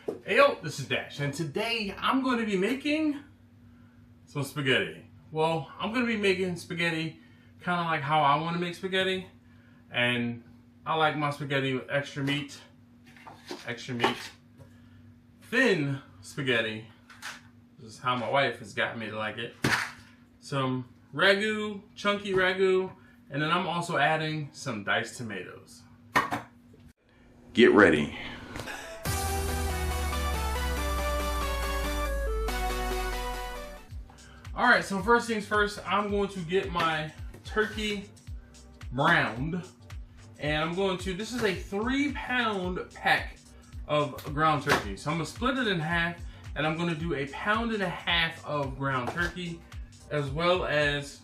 Hey yo, this is Dash, and today I'm going to be making some spaghetti. Well, I'm going to be making spaghetti kind of like how I want to make spaghetti, and I like my spaghetti with extra meat, thin spaghetti. This is how my wife has got me to like it. Some ragu, chunky ragu, and then I'm also adding some diced tomatoes. Get ready. Alright, so first things first, I'm going to get my turkey browned. And I'm going to, this is a 3-pound pack of ground turkey. So I'm going to split it in half, and I'm going to do 1.5 pounds of ground turkey, as well as,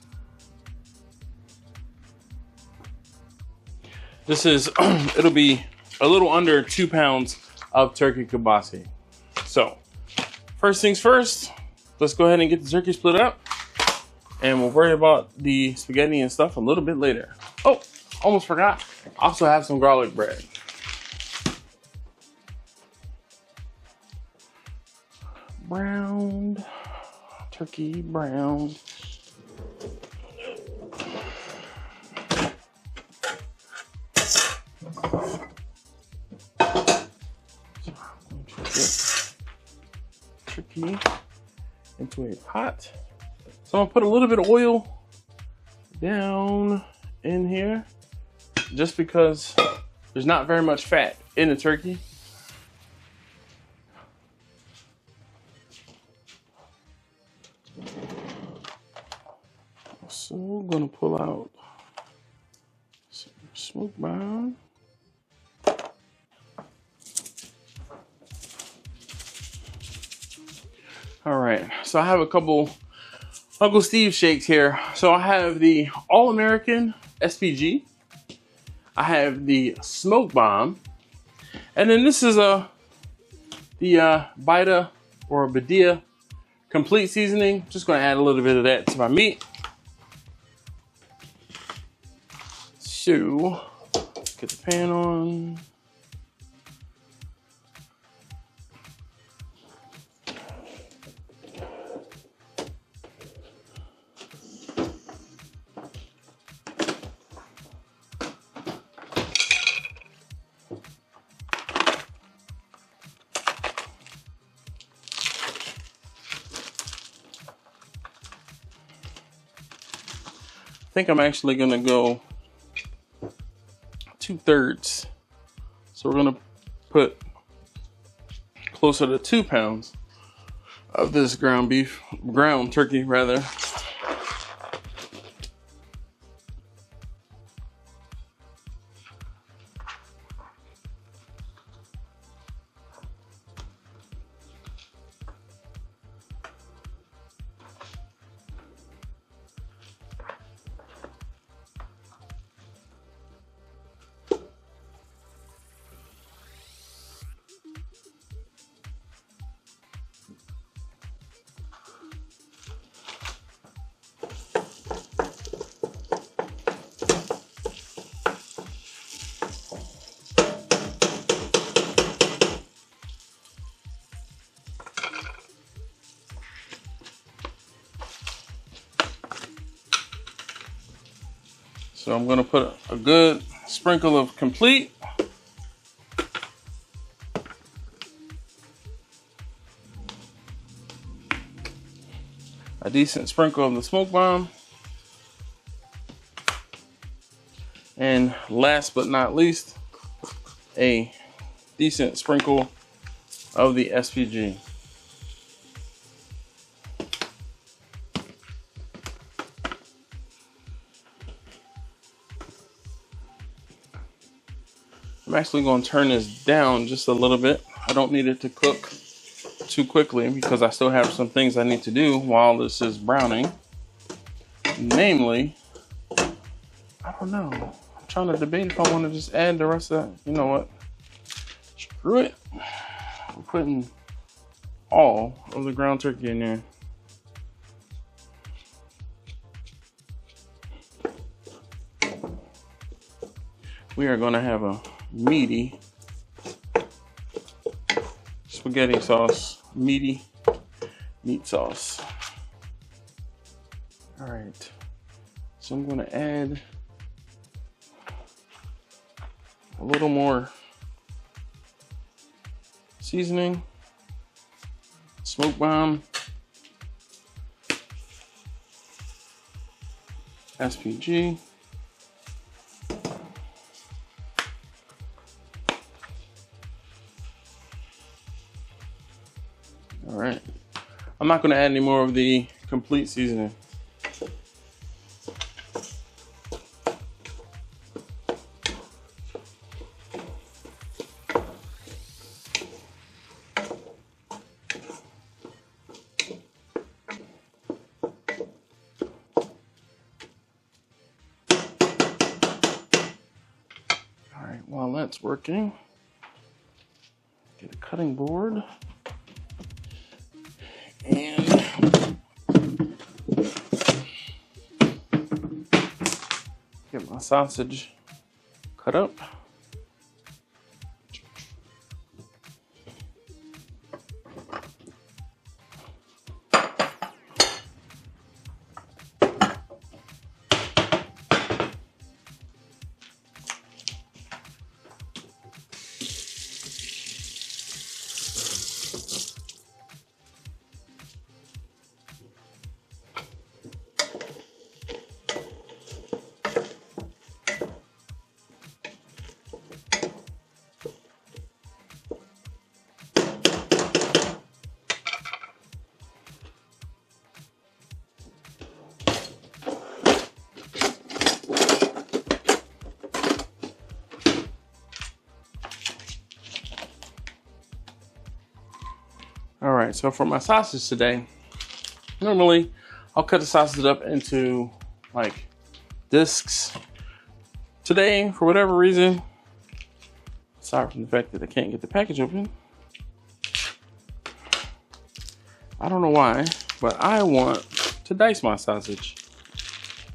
this is, it'll be a little under 2 pounds of turkey kibasi. So, first things first, let's go ahead and get the turkey split up, and we'll worry about the spaghetti and stuff a little bit later. Oh, almost forgot. I also have some garlic bread. Browned, turkey browned. So I'm going to get turkey into a pot. So I'm gonna put a little bit of oil down in here, just because there's not very much fat in the turkey. So I'm gonna pull out some smoke brown. All right, so I have a couple Uncle Steve shakes here. So I have the All-American SPG. I have the Smoke Bomb. And then this is the Bida or Badia Complete Seasoning. Just gonna add a little bit of that to my meat. So, get the pan on. I think I'm actually gonna go 2/3. So we're gonna put closer to 2 pounds of this ground turkey rather. So I'm gonna put a good sprinkle of Complete. A decent sprinkle of the Smoke Bomb. And last but not least, a decent sprinkle of the SPG. I'm actually going to turn this down just a little bit. I don't need it to cook too quickly because I still have some things I need to do while this is browning. Namely, I don't know. I'm trying to debate if I want to just add the rest of that. You know what? Screw it. We're putting all of the ground turkey in there. We are going to have a meaty spaghetti sauce, meaty meat sauce. All right, so I'm gonna add a little more seasoning, smoke bomb, SPG, all right. I'm not going to add any more of the complete seasoning. While that's working, get a cutting board and get my sausage cut up. All right, so for my sausage today, normally I'll cut the sausage up into like discs. Today, for whatever reason, aside from the fact that I can't get the package open, I don't know why, but I want to dice my sausage.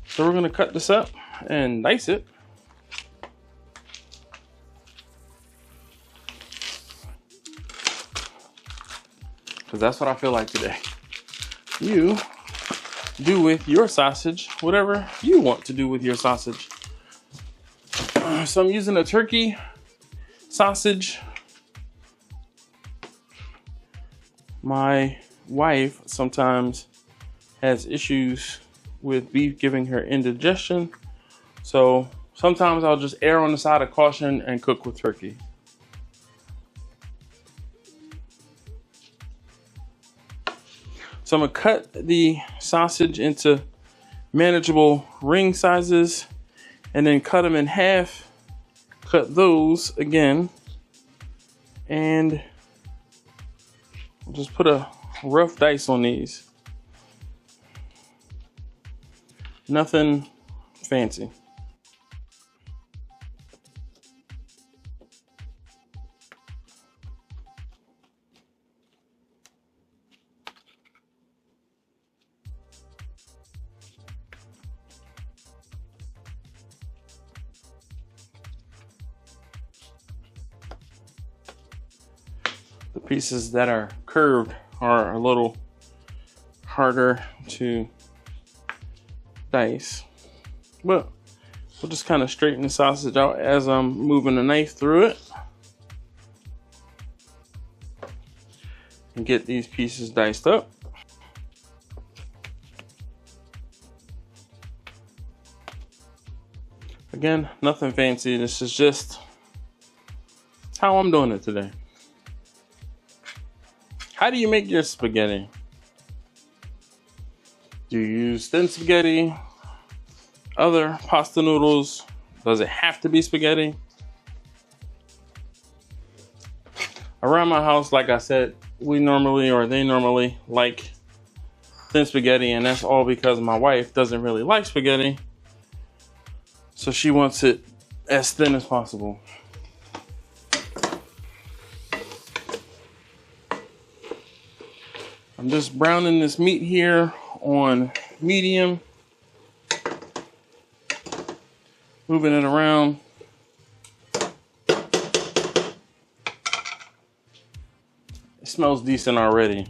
So we're gonna cut this up and dice it. Because that's what I feel like today. You do with your sausage whatever you want to do with your sausage. So I'm using a turkey sausage. My wife sometimes has issues with beef giving her indigestion. So sometimes I'll just err on the side of caution and cook with turkey. So I'm gonna cut the sausage into manageable ring sizes and then cut them in half, cut those again, and I'll just put a rough dice on these. Nothing fancy. The pieces that are curved are a little harder to dice, but we'll just kind of straighten the sausage out as I'm moving the knife through it and get these pieces diced up. Again, nothing fancy. This is just how I'm doing it today. How do you make your spaghetti? Do you use thin spaghetti? Other pasta noodles? Does it have to be spaghetti? Around my house, like I said, they normally like thin spaghetti, and that's all because my wife doesn't really like spaghetti. So she wants it as thin as possible. I'm just browning this meat here on medium, moving it around. smells decent already.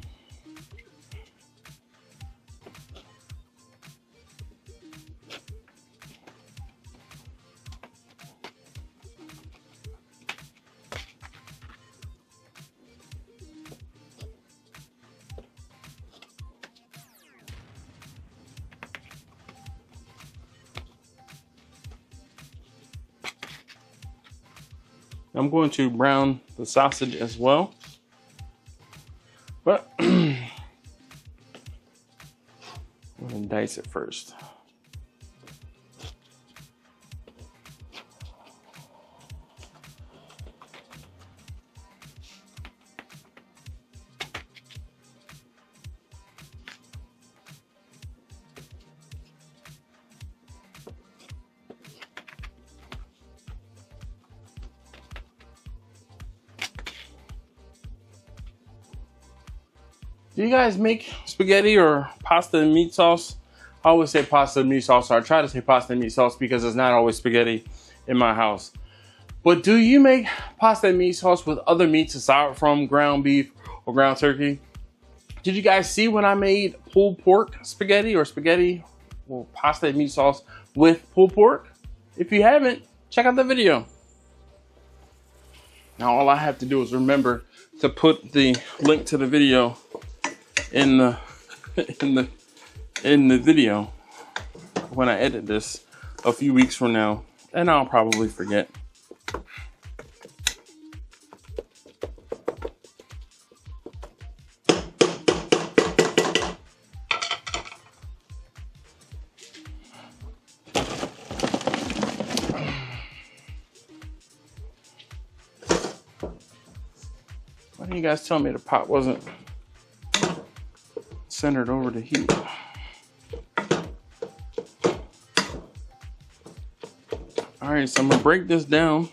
I'm going to brown the sausage as well, but I'm going to dice it first. Do you guys make spaghetti or pasta and meat sauce? I always say pasta and meat sauce, or I try to say pasta and meat sauce because it's not always spaghetti in my house. But do you make pasta and meat sauce with other meats aside from ground beef or ground turkey? Did you guys see when I made pulled pork spaghetti or spaghetti or pasta and meat sauce with pulled pork? If you haven't, check out the video. Now all I have to do is remember to put the link to the video in the video when I edit this a few weeks from now, and I'll probably forget. Why didn't you guys tell me the pot wasn't centered over the heat? All right, so I'm gonna break this down.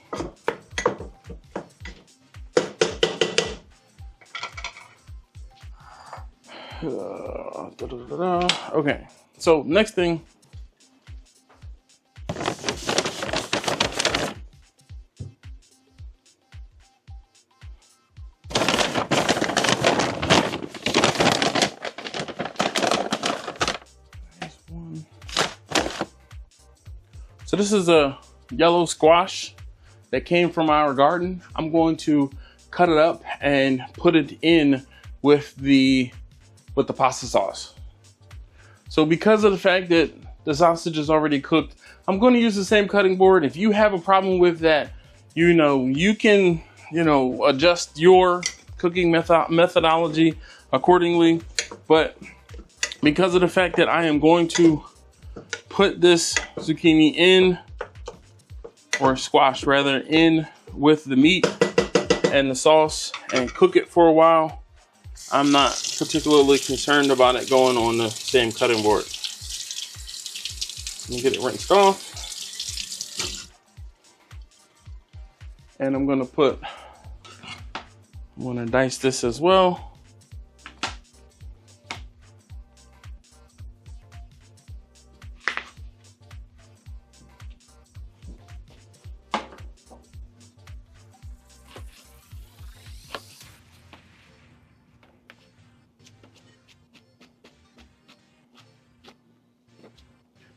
Okay, so next thing. So this is a yellow squash that came from our garden. I'm going to cut it up and put it in with the pasta sauce. So because of the fact that the sausage is already cooked, I'm going to use the same cutting board. If you have a problem with that, you can adjust your cooking methodology accordingly. But because of the fact that I am going to put this zucchini in, or squash rather, in with the meat and the sauce and cook it for a while, I'm not particularly concerned about it going on the same cutting board. Let me get it rinsed off. And I'm gonna dice this as well.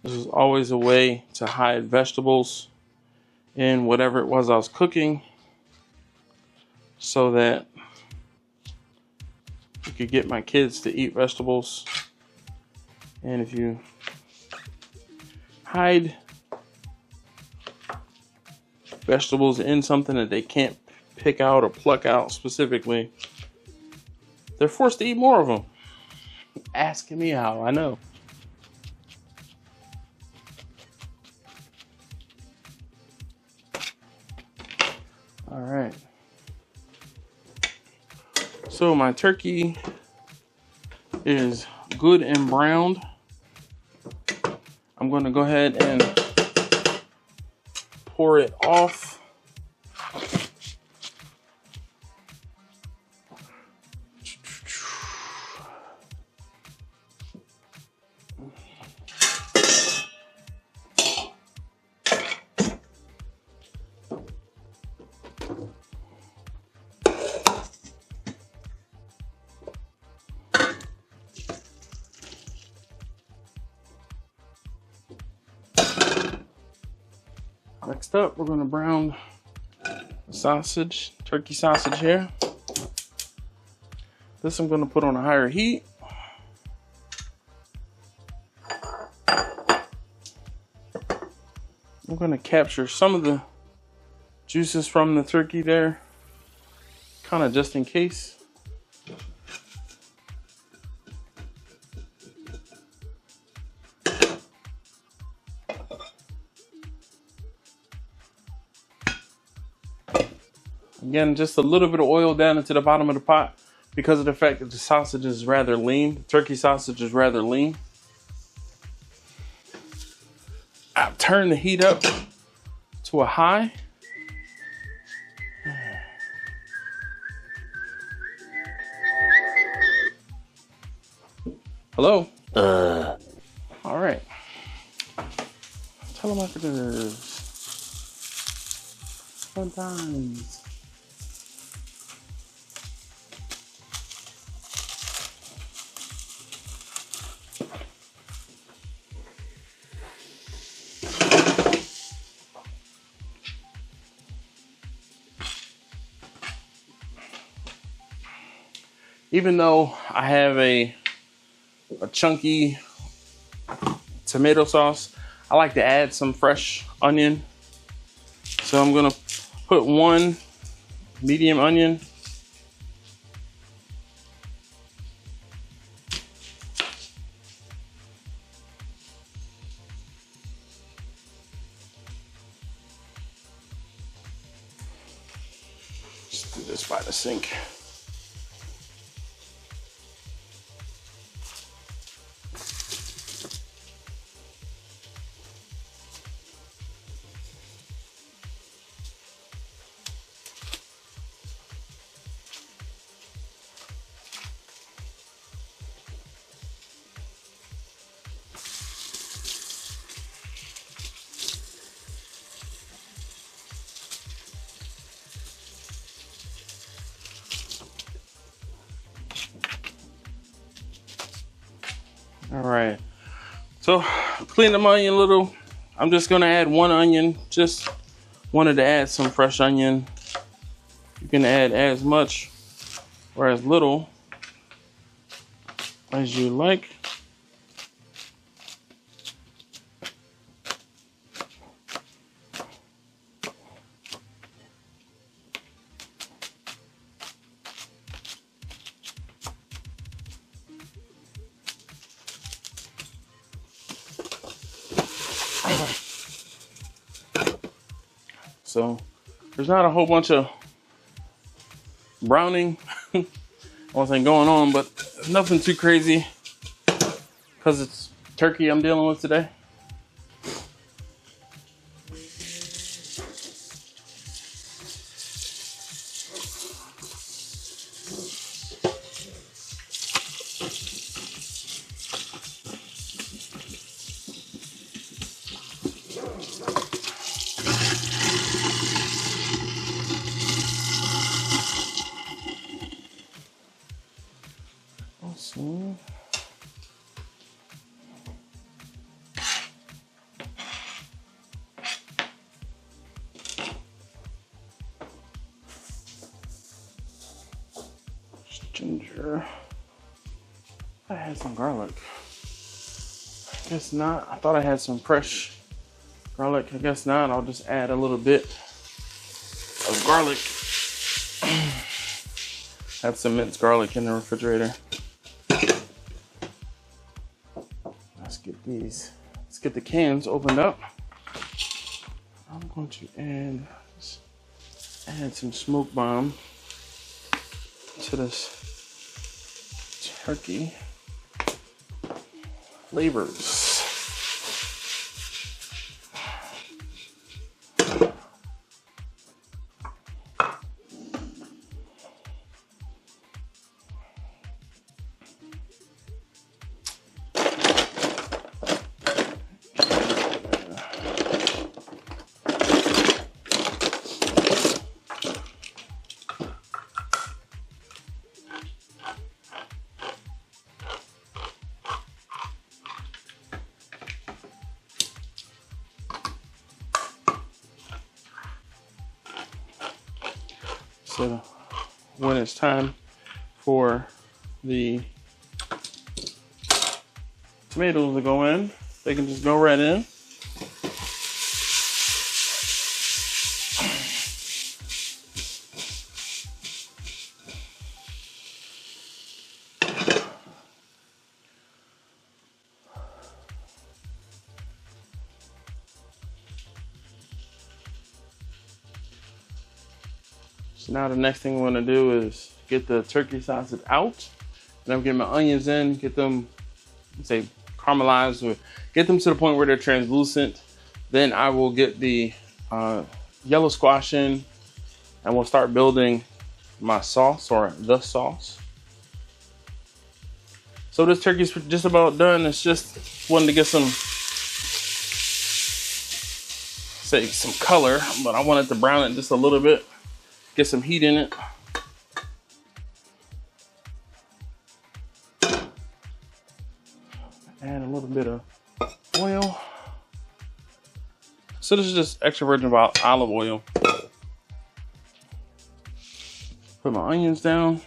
This is always a way to hide vegetables in whatever it was I was cooking, so that you could get my kids to eat vegetables. And if you hide vegetables in something that they can't pick out or pluck out specifically, they're forced to eat more of them. Asking me how, I know. All right. So my turkey is good and browned. I'm going to go ahead and pour it off. Next up, we're gonna brown sausage, turkey sausage here. This I'm gonna put on a higher heat. I'm gonna capture some of the juices from the turkey there, kind of just in case. Again, just a little bit of oil down into the bottom of the pot because of the fact that the sausage is rather lean. The turkey sausage is rather lean. I've turned the heat up to a high. Hello? All right. Telemarketers. Fun times. Even though I have a chunky tomato sauce, I like to add some fresh onion. So I'm gonna put 1 medium onion. Just do this by the sink. All right, so clean the onion a little. I'm just gonna add 1 onion. Just wanted to add some fresh onion. You can add as much or as little as you like. So there's not a whole bunch of browning going on, but nothing too crazy because it's turkey I'm dealing with today. Awesome. Ginger. I had some garlic. I guess not. I thought I had some fresh garlic. I guess not. I'll just add a little bit of garlic. Have some minced garlic in the refrigerator. Let's get the cans opened up. I'm going to add some smoke bomb to this turkey. Flavors. So when it's time for the tomatoes to go in, they can just go right in. So now the next thing we're gonna do is get the turkey sausage out. And I'm getting my onions in, get them, say, caramelized, or get them to the point where they're translucent. Then I will get the yellow squash in, and we'll start building my sauce, or the sauce. So this turkey's just about done. It's just wanting to get some, say, some color, but I wanted to brown it just a little bit, get some heat in it. Add a little bit of oil. So this is just extra virgin olive oil. Put my onions down.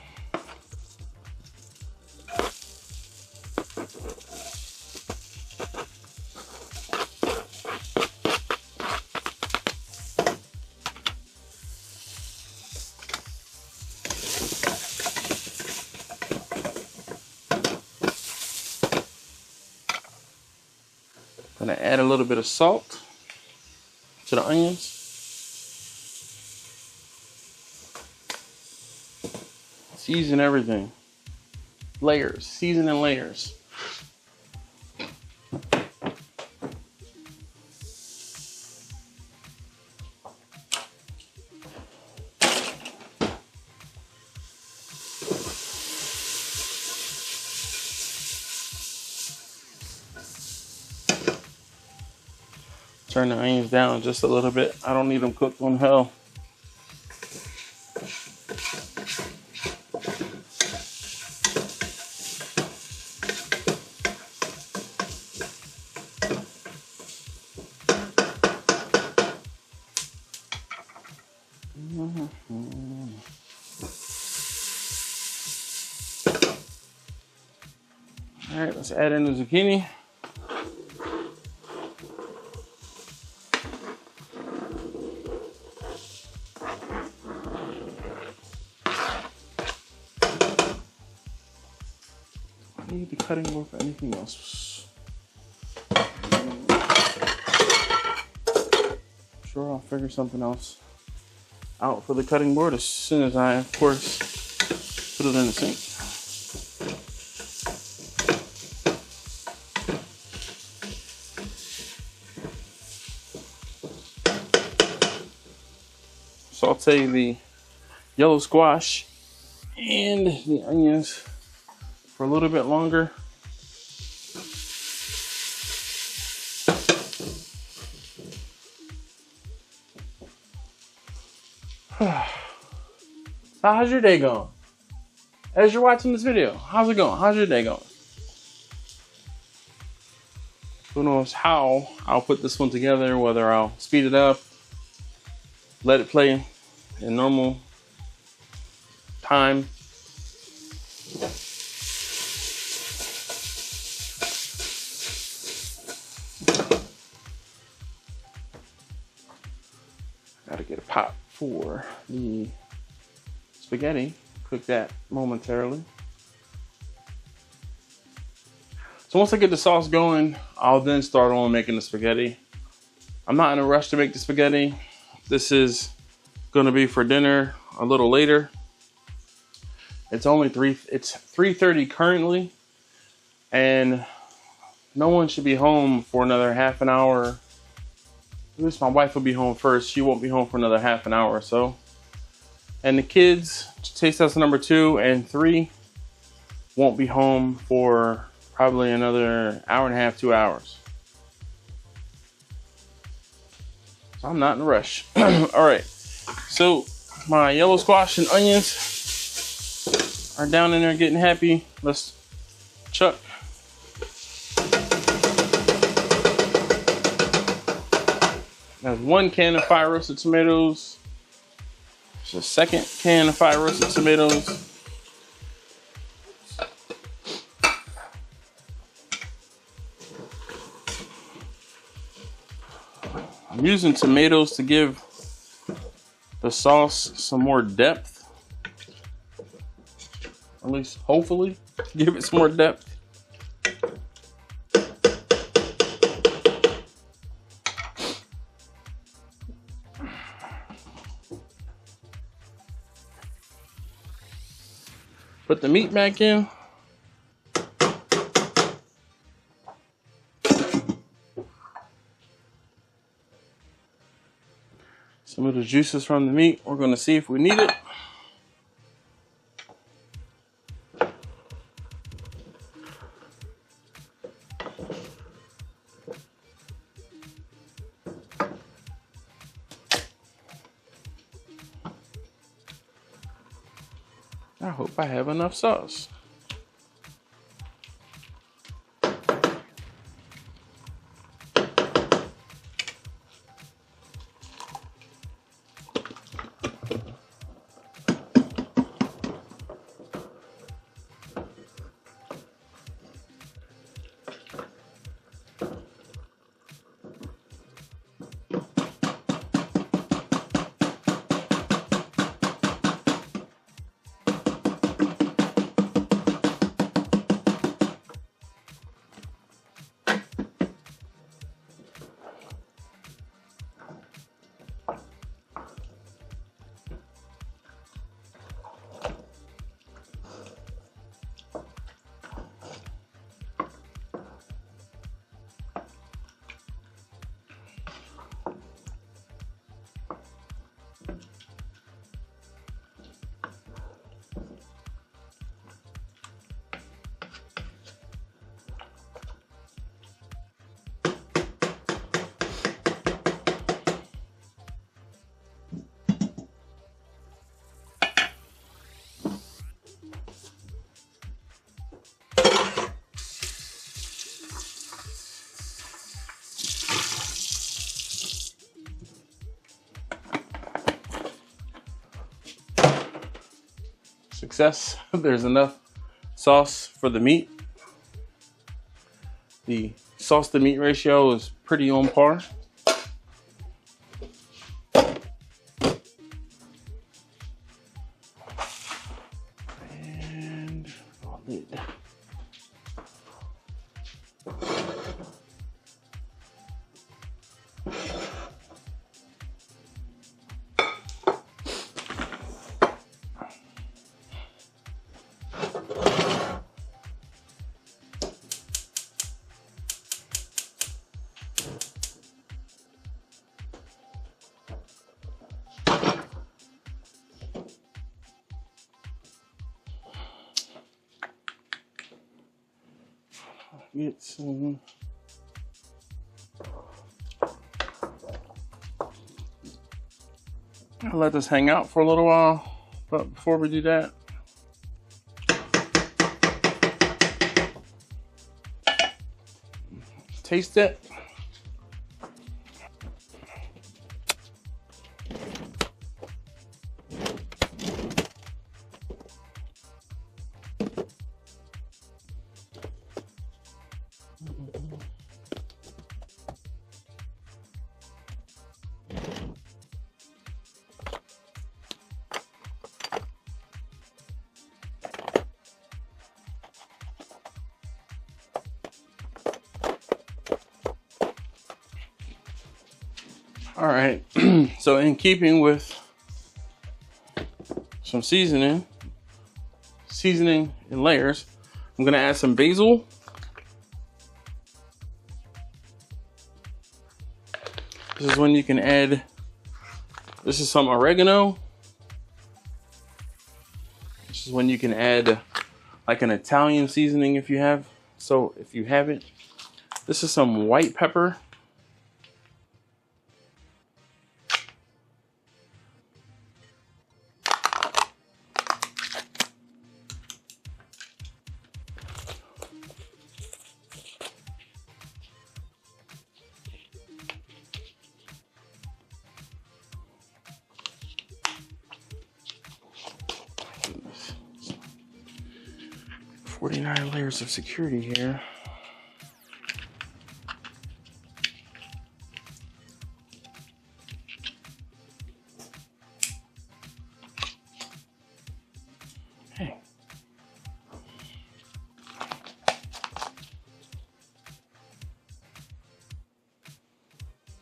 Gonna add a little bit of salt to the onions. Season everything. Layers, season in layers. Turn the onions down just a little bit. I don't need them cooked on hell. All right, let's add in the zucchini. Need the cutting board for anything else. Sure, I'll figure something else out for the cutting board as soon as I, of course, put it in the sink. Saute the yellow squash and the onions for a little bit longer. How's your day going? As you're watching this video, how's it going? How's your day going? Who knows how I'll put this one together, whether I'll speed it up, let it play in normal time. Gotta get a pot for the spaghetti. Cook that momentarily. So once I get the sauce going, I'll then start on making the spaghetti. I'm not in a rush to make the spaghetti. This is gonna be for dinner a little later. It's only 3:30 currently, and no one should be home for another half an hour. At least my wife will be home first. She won't be home for another half an hour or so. And the kids, taste test number 2 and 3, won't be home for probably another hour and a half, 2 hours. So I'm not in a rush. All right, so my yellow squash and onions are down in there getting happy. Let's chuck. That's 1 can of fire roasted tomatoes. There's a second can of fire roasted tomatoes. I'm using tomatoes to give the sauce some more depth. At least, hopefully, give it some more depth. Put the meat back in. Some of the juices from the meat, we're going to see if we need it. I hope I have enough sauce. Success. There's enough sauce for the meat. The sauce to meat ratio is pretty on par. And lid. Get some I'll let this hang out for a little while, but before we do that, taste it. All right, so in keeping with some seasoning in layers, I'm gonna add some basil. This is when you can add, this is some oregano. This is when you can add like an Italian seasoning if you have, so if you have it. This is some white pepper. 49 layers of security here. Okay.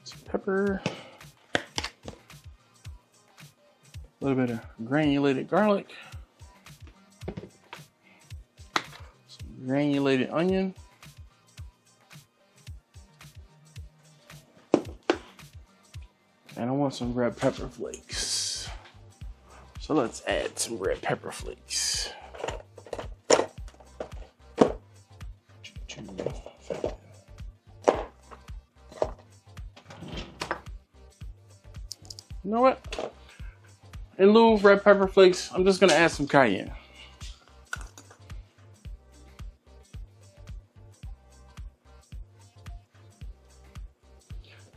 Some pepper. A little bit of granulated garlic. Some granulated onion. And I want some red pepper flakes. So let's add some red pepper flakes. You know what? In lieu of red pepper flakes, I'm just gonna add some cayenne.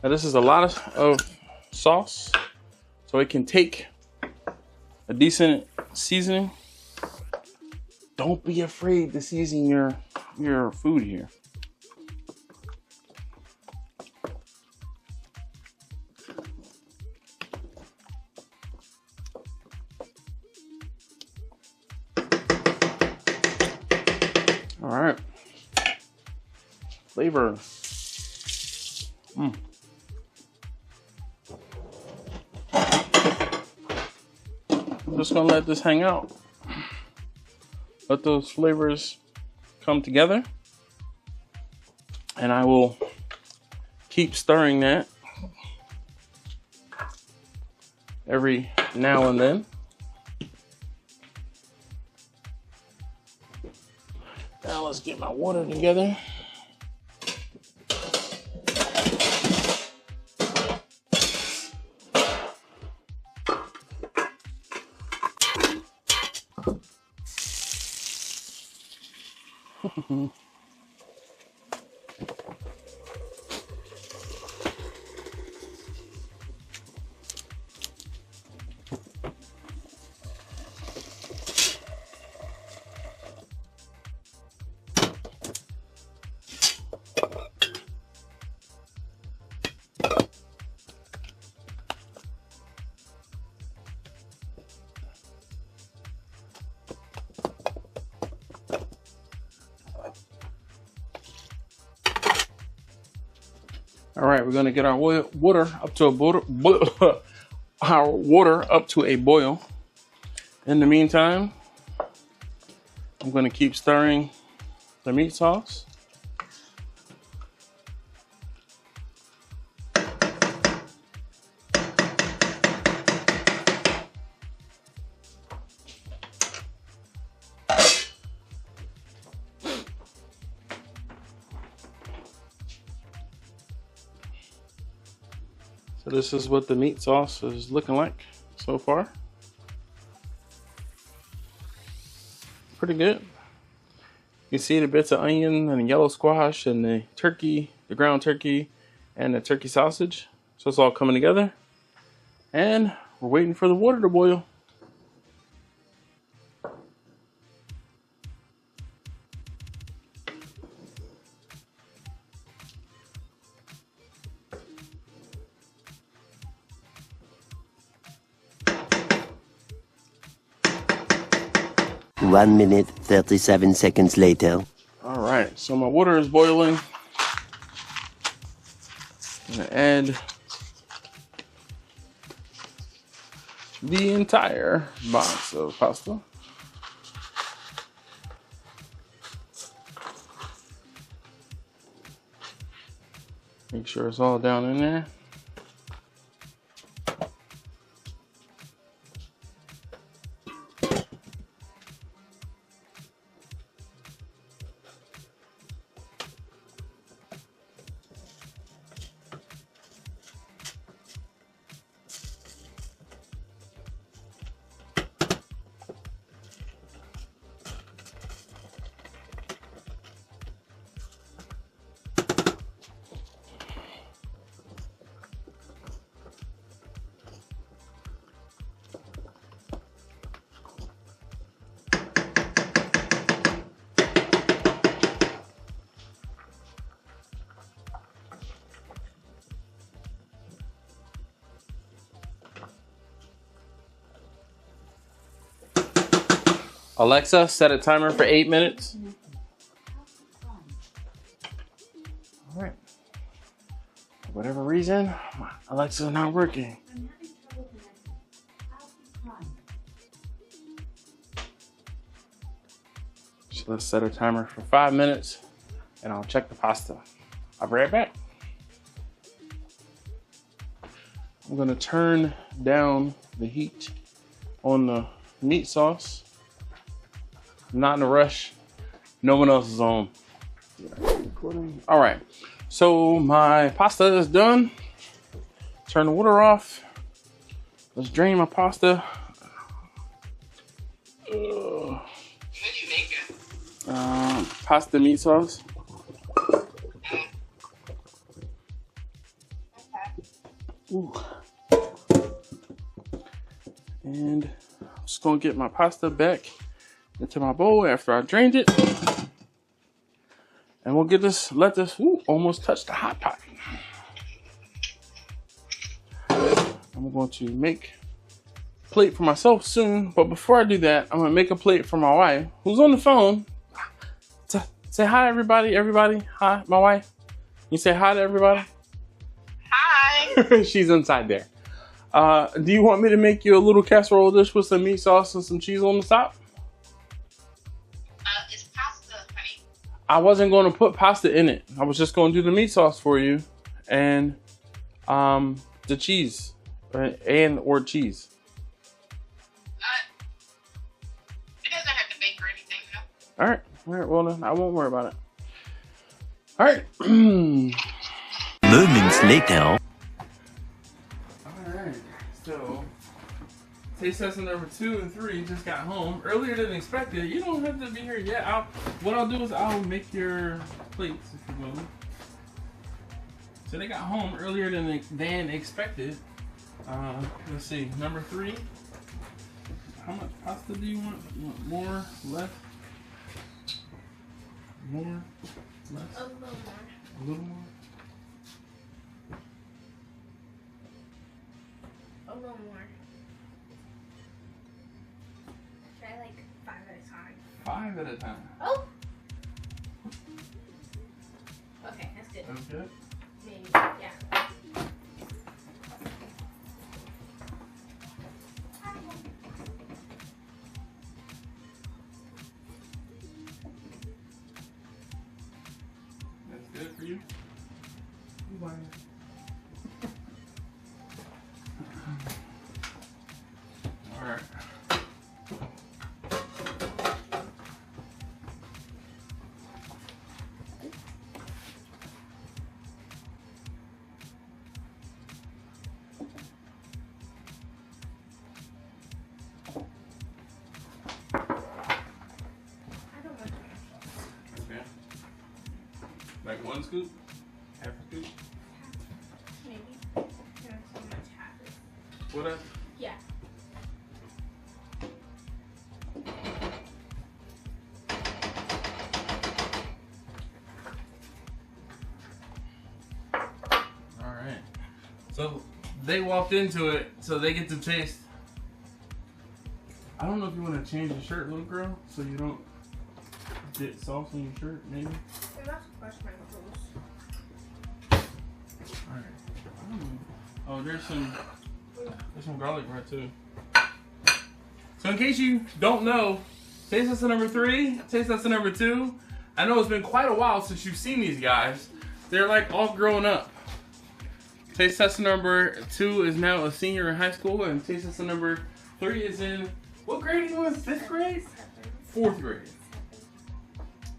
Now this is a lot of sauce, so it can take a decent seasoning. Don't be afraid to season your food here. All right, flavor. I'm just gonna let this hang out. Let those flavors come together. And I will keep stirring that every now and then. Now let's get my water together. All right, we're gonna get our water up to a boil. In the meantime, I'm gonna keep stirring the meat sauce. So this is what the meat sauce is looking like so far. Pretty good. You can see the bits of onion and the yellow squash and the turkey, the ground turkey, and the turkey sausage. So it's all coming together. And we're waiting for the water to boil. One minute, 37 seconds later. All right, so my water is boiling. I'm gonna add the entire box of pasta. Make sure it's all down in there. Alexa, set a timer for 8 minutes. All right. For whatever reason, my Alexa's not working. So let's set a timer for 5 minutes and I'll check the pasta. I'll be right back. I'm gonna turn down the heat on the meat sauce. I'm not in a rush. No one else is home. All right, so my pasta is done. Turn the water off. Let's drain my pasta. What do you make it? Pasta meat sauce. Ooh. And I'm just gonna get my pasta back into my bowl after I drained it. And we'll get this, let this, almost touch the hot pot. I'm going to make a plate for myself soon, but before I do that, I'm gonna make a plate for my wife, who's on the phone. Say hi, everybody, hi, my wife. You say hi to everybody? Hi. She's inside there. Do you want me to make you a little casserole dish with some meat sauce and some cheese on the top? It's pasta, honey. I wasn't going to put pasta in it. I was just going to do the meat sauce for you and the cheese or cheese. It doesn't have to bake or anything, though. All right. Well, then I won't worry about it. All right. Moments later. Alright, so taste testing number 2 and 3 just got home earlier than expected. You don't have to be here yet. What I'll do is I'll make your plates, if you will. So they got home earlier than expected. Let's see, number 3. How much pasta do you want? You want more, less? More, less? A little more. A little more? A little more. Try like 5 at a time. 5 at a time. Oh! Okay, that's good. That's good? Maybe, yeah. That's good for you? Alright. Okay. Like 1 scoop? Half a scoop? Maybe. Not so much habit. What else? Yeah. Alright. So they walked into it, so they get to taste. I don't know if you want to change your shirt, little girl, so you don't get sauce on your shirt, maybe? I'm not to brush my clothes. Alright. I don't know. Oh, there's some garlic bread too. So in case you don't know, taste tester number 3, taste tester number 2. I know it's been quite a while since you've seen these guys. They're like all grown up. Taste tester number 2 is now a senior in high school, and taste tester number 3 is in, what grade he was? 5th grade? 4th grade.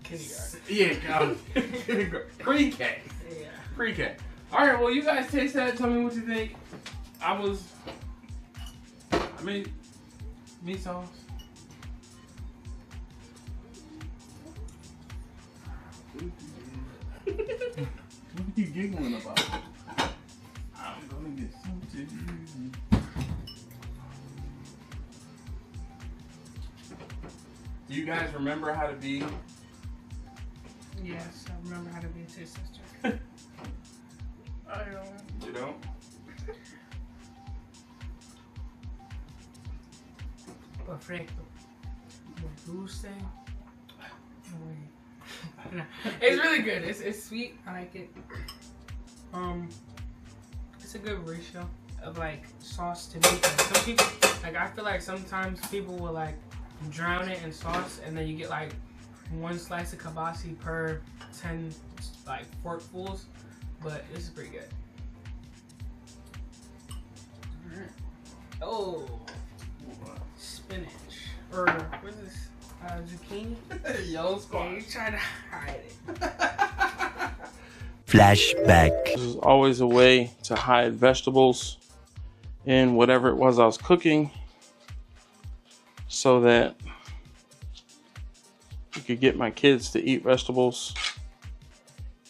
Kindergarten. Yeah, pre-K. Yeah. Pre-K. Alright, well you guys taste that, tell me what you think. I mean, meat sauce. What are you giggling about? I'm gonna get some to you. Do you guys remember how to be? Yes, I remember how to be a taste tester. I don't. You don't? Perfecto. Dulce. It's really good. It's sweet. I like it. It's a good ratio of like sauce to meat. Some people like, I feel like sometimes people will like drown it in sauce, and then you get like 1 slice of kibasi per 10 like forkfuls. But this is pretty good. Alright. Oh, spinach or what's this? Zucchini. Yellow Yeah, squash. you try to hide it. Flashback. There's always a way to hide vegetables in whatever it was I was cooking, so that you could get my kids to eat vegetables.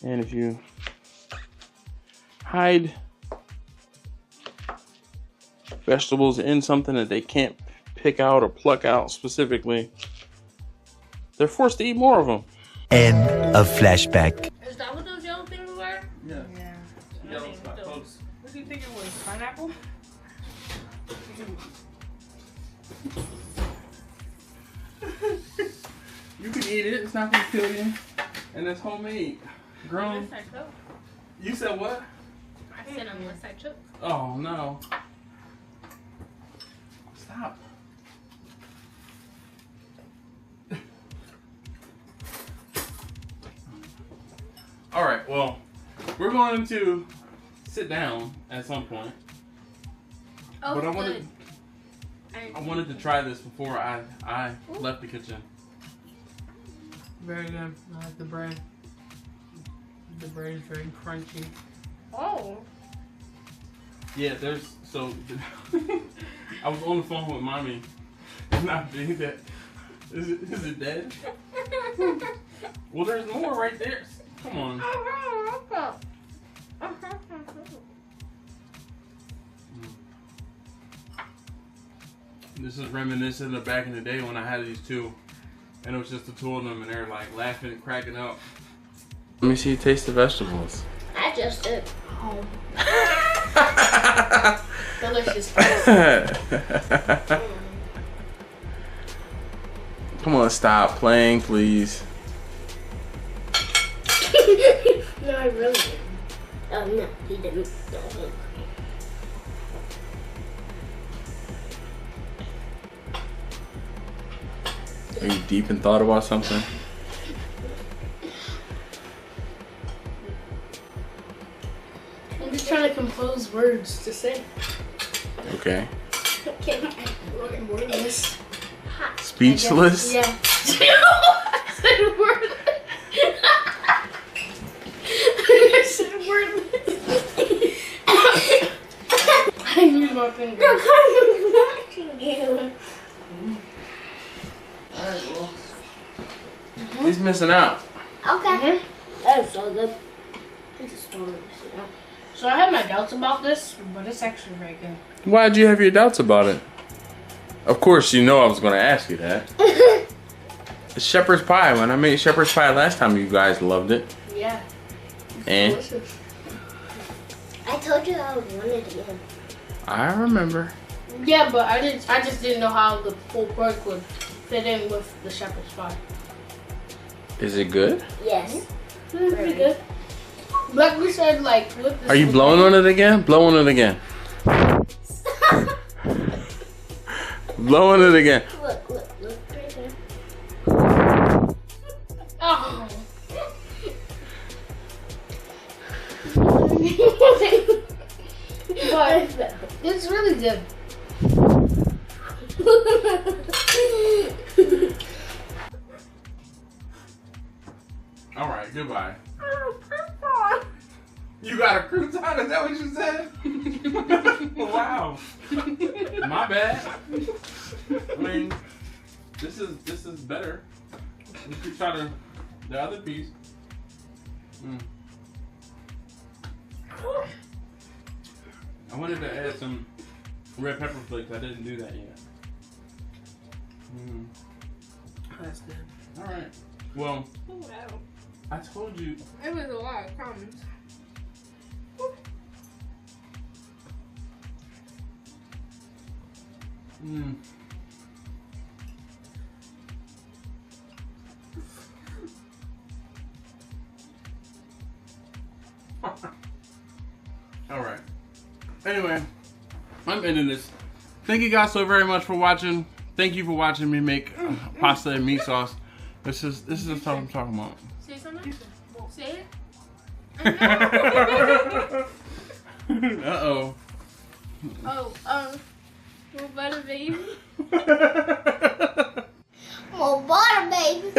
And if you hide vegetables in something that they can't pick out or pluck out specifically, they're forced to eat more of them. End of flashback. Is that what those yellow things were? Yeah. Yeah. Yellow What stuff, folks. do you think it was? Pineapple? You can eat it. It's not gonna kill you. And it's homemade. Grown. Unless I cook. You said what? I said unless I cook. Oh no. Stop. All right, well, we're going to sit down at some point. Oh, But I good. wanted to try this before I left the kitchen. Very good. I like the bread. The bread is very crunchy. Oh. Yeah, there's so I was on the phone with mommy, and I think that is it dead? Well, there's more right there. Come on. This is reminiscent of back in the day when I had these two, and it was just the two of them, and they were like laughing and cracking up. Let me see you taste the vegetables. I just did. Delicious. Come on, stop playing, please. No, I really didn't. Oh, no, he didn't. No. Are you deep in thought about something? I'm just trying to compose words to say. Okay. I'm wordless. Speechless? Yeah. I said wordless. I said wordless. I use my fingers. I'm watching you. Alright, well. He's missing out. Okay. That was so good. I just don't understand. So I have my doubts about this, but it's actually very good. Why'd you have your doubts about it? Of course, you know I was going to ask you that. It's shepherd's pie. When I made shepherd's pie last time, you guys loved it. Yeah. And Delicious. I told you I would want it again. I remember. Yeah, but I just didn't know how the pulled pork would fit in with the shepherd's pie. Is it good? Yes. Pretty good. Like we said, like with the Are you blowing on it again? Blow on it again. Blow on it again. Look right there. Oh. But it's really good. All right, goodbye. You got a crouton? Is that what you said? Wow. My bad. I mean, this is better. We should try the other piece. I wanted to add some red pepper flakes. I didn't do that yet. That's good. All right. Well, I told you. It was a lot of comments. Alright. Anyway, I'm ending this. Thank you guys so very much for watching. Thank you for watching me make pasta and meat sauce. This is the stuff I'm talking about. Say something. Say it. Uh-oh. Oh, more butter, baby. More butter, baby.